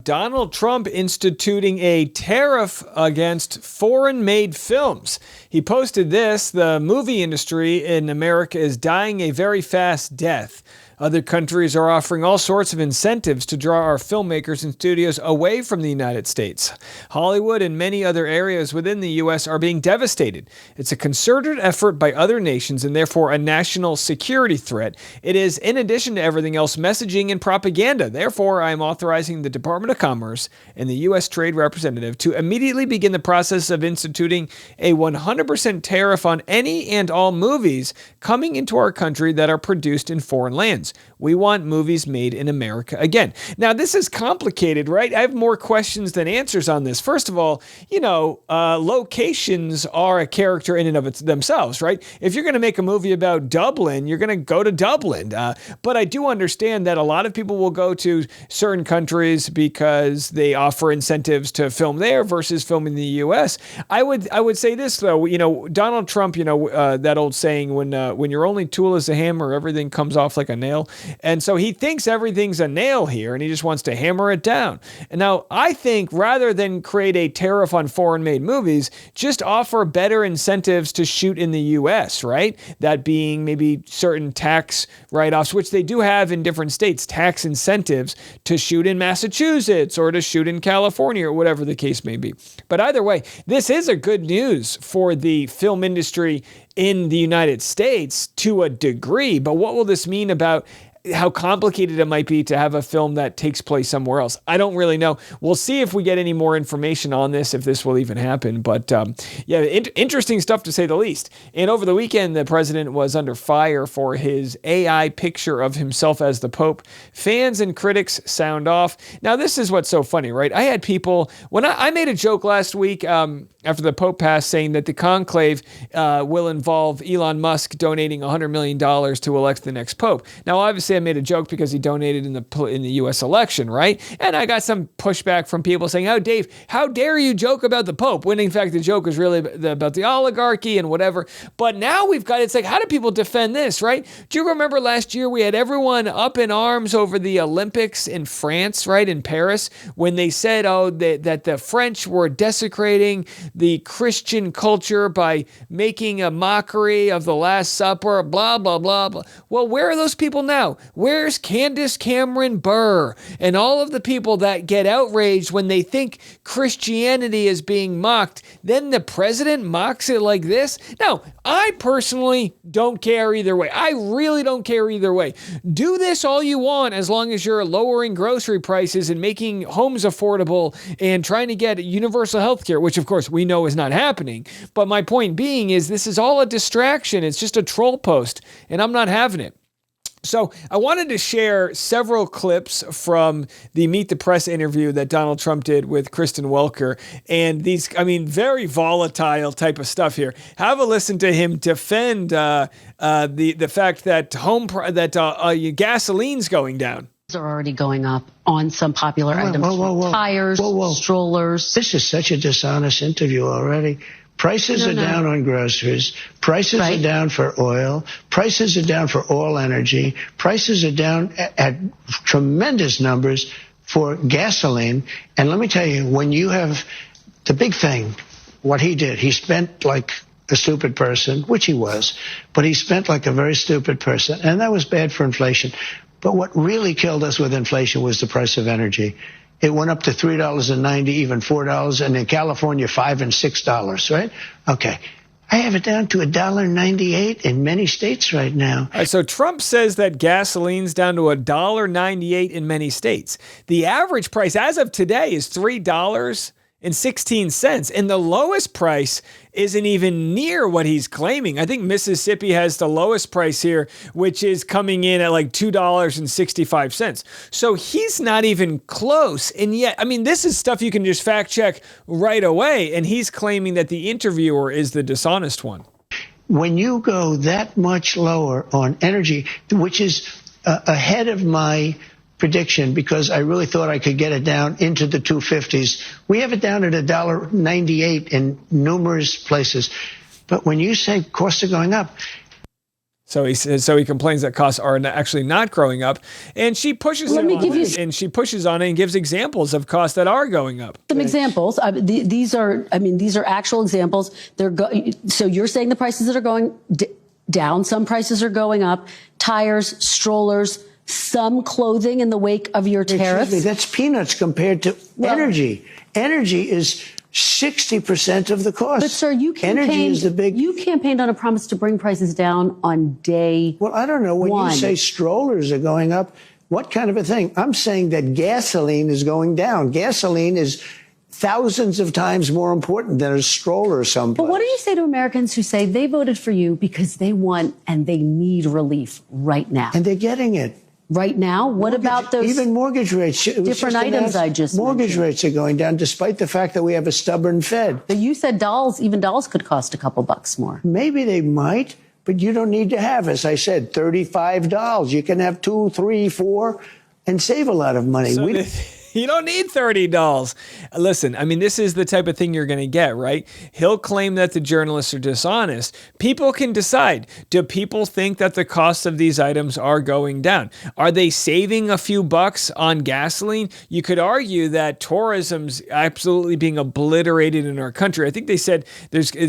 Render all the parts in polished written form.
Donald Trump instituting a tariff against foreign-made films. He posted this: the movie industry in America is dying a very fast death. Other countries are offering all sorts of incentives to draw our filmmakers and studios away from the United States. Hollywood and many other areas within the U.S. are being devastated. It's a concerted effort by other nations and therefore a national security threat. It is, in addition to everything else, messaging and propaganda. Therefore, I am authorizing the Department of Commerce and the U.S. Trade Representative to immediately begin the process of instituting a 100% tariff on any and all movies coming into our country that are produced in foreign lands. We want movies made in America again. Now, this is complicated, right? I have more questions than answers on this. First of all, locations are a character in and of themselves, right? If you're going to make a movie about Dublin, you're going to go to Dublin. But I do understand that a lot of people will go to certain countries because they offer incentives to film there versus filming in the U.S. I would say this, though. Donald Trump, that old saying, when your only tool is a hammer, everything comes off like a nail. And so he thinks everything's a nail here, and he just wants to hammer it down. And now I think rather than create a tariff on foreign-made movies, just offer better incentives to shoot in the U.S., right? That being maybe certain tax write-offs, which they do have in different states, tax incentives to shoot in Massachusetts or to shoot in California or whatever the case may be. But either way, this is a good news for the film industry in the United States to a degree. But what will this mean about how complicated it might be to have a film that takes place somewhere else? I don't really know. We'll see if we get any more information on this, if this will even happen. But interesting stuff to say the least. And over the weekend, the president was under fire for his AI picture of himself as the Pope. Fans and critics sound off. Now, this is what's so funny, right? I had people, when I made a joke last week after the Pope passed, saying that the conclave will involve Elon Musk donating $100 million to elect the next Pope. Now, obviously, I made a joke because he donated in the U.S. election, right? And I got some pushback from people saying, "Oh, Dave, how dare you joke about the Pope?" When in fact the joke is really about the oligarchy and whatever. But now it's like, how do people defend this, right? Do you remember last year we had everyone up in arms over the Olympics in France, right, in Paris, when they said, that the French were desecrating the Christian culture by making a mockery of the Last Supper, blah, blah, blah, blah. Well, where are those people now? Where's Candace Cameron Bure and all of the people that get outraged when they think Christianity is being mocked? Then the president mocks it like this? Now, I personally don't care either way. I really don't care either way. Do this all you want as long as you're lowering grocery prices and making homes affordable and trying to get universal health care, which of course we know is not happening. But my point being is this is all a distraction. It's just a troll post, and I'm not having it. So I wanted to share several clips from the Meet the Press interview that Donald Trump did with Kristen Welker. And these, very volatile type of stuff here. Have a listen to him defend the fact that gasoline's going down. Are already going up on some popular items. Whoa. Tires, strollers. This is such a dishonest interview already. Prices are down on groceries. Prices are down for oil. Prices are down for all energy. Prices are down at tremendous numbers for gasoline. And let me tell you, when you have the big thing, what he did, he spent like a stupid person, which he was, but he spent like a very stupid person. And that was bad for inflation. But what really killed us with inflation was the price of energy. It went up to $3.90, even $4, and in California, $5 and $6, right? Okay. I have it down to $1.98 in many states right now. All right, so Trump says that gasoline's down to $1.98 in many states. The average price as of today is $3.16, and the lowest price isn't even near what he's claiming. I think Mississippi has the lowest price here, which is coming in at like $2.65. So he's not even close. And yet, this is stuff you can just fact check right away. And he's claiming that the interviewer is the dishonest one. When you go that much lower on energy, which is ahead of my prediction, because I really thought I could get it down into the 250s. We have it down at $1.98 in numerous places. But when you say costs are going up, So he complains that costs are actually not growing up, and she pushes on it and gives examples of costs that are going up. Some examples. These are actual examples. So you're saying the prices that are going down, some prices are going up. Tires, strollers, some clothing in the wake of your tariffs. Excuse me, that's peanuts compared to energy. Energy is 60% of the cost. But sir, you campaigned on a promise to bring prices down on day Well, I don't know. When one. you say strollers are going up, what kind of a thing? I'm saying that gasoline is going down. Gasoline is thousands of times more important than a stroller someplace. But what do you say to Americans who say they voted for you because they want and they need relief right now? And they're getting it. Right now? What about those even mortgage rates? different items I just Mortgage mentioned? rates are going down despite the fact that we have a stubborn Fed. But you said even dolls could cost a couple bucks more. Maybe they might, but you don't need to have, as I said, $35. You can have 2, 3, 4 and save a lot of money. So you don't need $30. Listen, I mean, this is the type of thing you're going to get, right? He'll claim that the journalists are dishonest. People can decide. Do people think that the cost of these items are going down? Are they saving a few bucks on gasoline? You could argue that tourism's absolutely being obliterated in our country. I think they said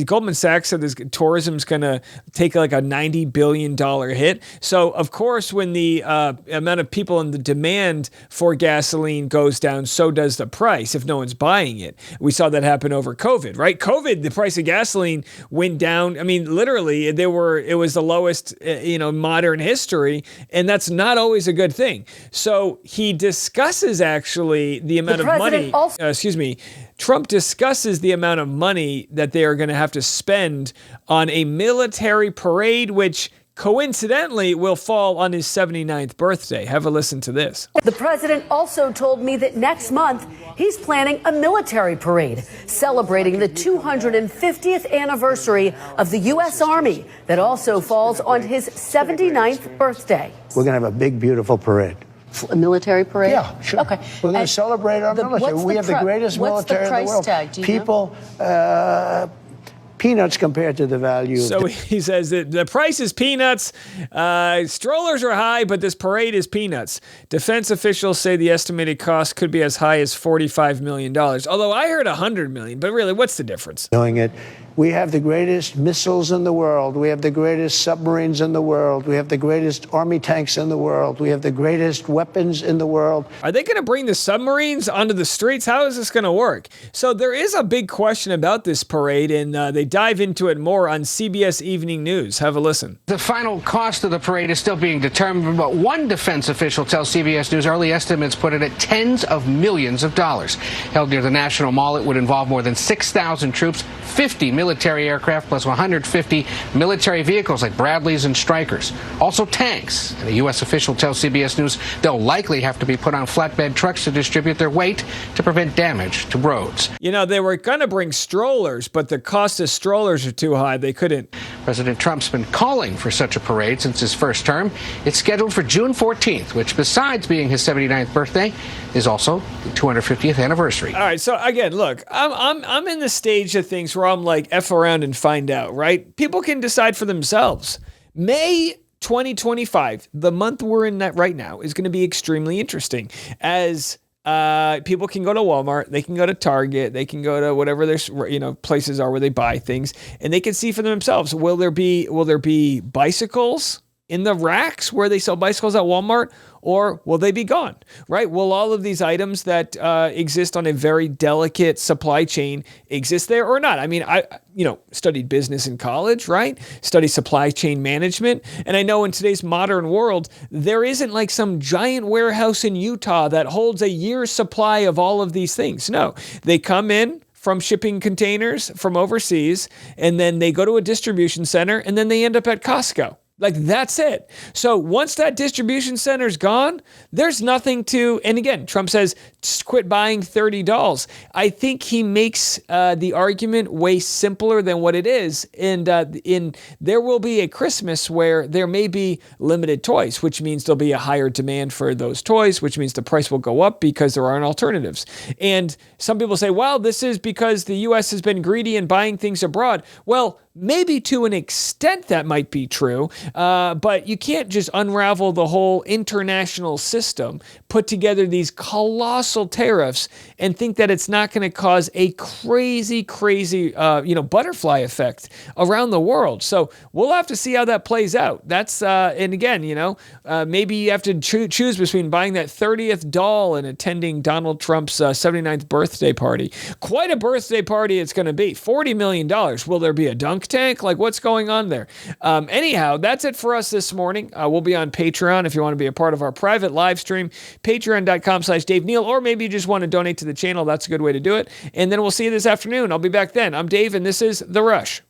Goldman Sachs said tourism's going to take like a $90 billion hit. So, of course, when the amount of people and the demand for gasoline goes down, so does the price if no one's buying it. We saw that happen over COVID, right? COVID, the price of gasoline went down. I mean, literally, it was the lowest, modern history, and that's not always a good thing. So he discusses actually the amount of money. Trump discusses the amount of money that they are going to have to spend on a military parade, which coincidentally will fall on his 79th birthday. Have a listen to this. The president also told me that next month he's planning a military parade celebrating the 250th anniversary of the U.S. Army that also falls on his 79th birthday. We're going to have a big, beautiful parade. A military parade? Yeah, sure. Okay. We're going to celebrate our military. We have the greatest military in the world. What's the price tag? Do you know? Peanuts compared to the value. So he says that the price is peanuts. Strollers are high, but this parade is peanuts. Defense officials say the estimated cost could be as high as $45 million. Although I heard $100 million, but really, what's the difference? Knowing it, we have the greatest missiles in the world. We have the greatest submarines in the world. We have the greatest army tanks in the world. We have the greatest weapons in the world. Are they going to bring the submarines onto the streets? How is this going to work? So there is a big question about this parade, and they dive into it more on CBS Evening News. Have a listen. The final cost of the parade is still being determined, but one defense official tells CBS News early estimates put it at tens of millions of dollars. Held near the National Mall, it would involve more than 6,000 troops, 50 military aircraft, plus 150 military vehicles like Bradleys and Strykers. Also tanks. And a U.S. official tells CBS News they'll likely have to be put on flatbed trucks to distribute their weight to prevent damage to roads. They were going to bring strollers, but the cost of strollers are too high. They couldn't. President Trump's been calling for such a parade since his first term. It's scheduled for June 14th, which besides being his 79th birthday, is also the 250th anniversary. All right, so again, look, I'm in the stage of things where I'm like, F around and find out, right? People can decide for themselves. May 2025, the month we're in that right now, is going to be extremely interesting as people can go to Walmart, they can go to Target, they can go to whatever their places are where they buy things, and they can see for themselves. Will there be bicycles in the racks where they sell bicycles at Walmart, or will they be gone, right? Will all of these items that exist on a very delicate supply chain exist there or not? I mean, I studied business in college, right? Studied supply chain management. And I know in today's modern world, there isn't like some giant warehouse in Utah that holds a year's supply of all of these things. No, they come in from shipping containers from overseas, and then they go to a distribution center, and then they end up at Costco. Like, that's it. So once that distribution center's gone, there's nothing to, and again, Trump says, just quit buying $30. I think he makes the argument way simpler than what it is. And there will be a Christmas where there may be limited toys, which means there'll be a higher demand for those toys, which means the price will go up because there aren't alternatives. And some people say, well, this is because the U.S. has been greedy in buying things abroad. Well, maybe to an extent that might be true, but you can't just unravel the whole international system, put together these colossal tariffs, and think that it's not going to cause a crazy, butterfly effect around the world. So we'll have to see how that plays out. That's, and again, maybe you have to choose between buying that 30th doll and attending Donald Trump's 79th birthday party. Quite a birthday party it's going to be. $40 million. Will there be a dunk tank? Like, what's going on there? Anyhow, that's it for us this morning. We'll be on Patreon if you want to be a part of our private live stream, patreon.com/Dave Neal, or maybe you just want to donate to the channel. That's a good way to do it. And then we'll see you this afternoon. I'll be back then. I'm Dave, and this is The Rush.